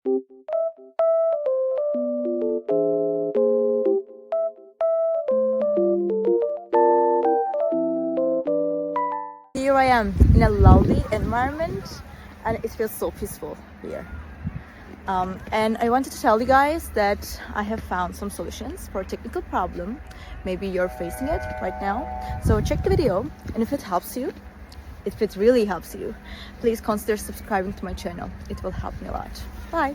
Here I am in a lovely environment and it feels so peaceful here. And I wanted to tell you guys that I have found some solutions for a technical problem. Maybe you're facing it right now. So check the video, and if it helps you, if it really helps you, please consider subscribing to my channel. It will help me a lot. Bye!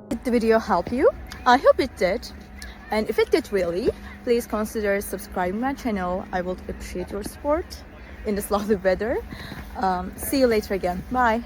Did the video help you? I hope it did. And if it did really, please consider subscribing my channel. I would appreciate your support in this lovely weather. See you later again. Bye.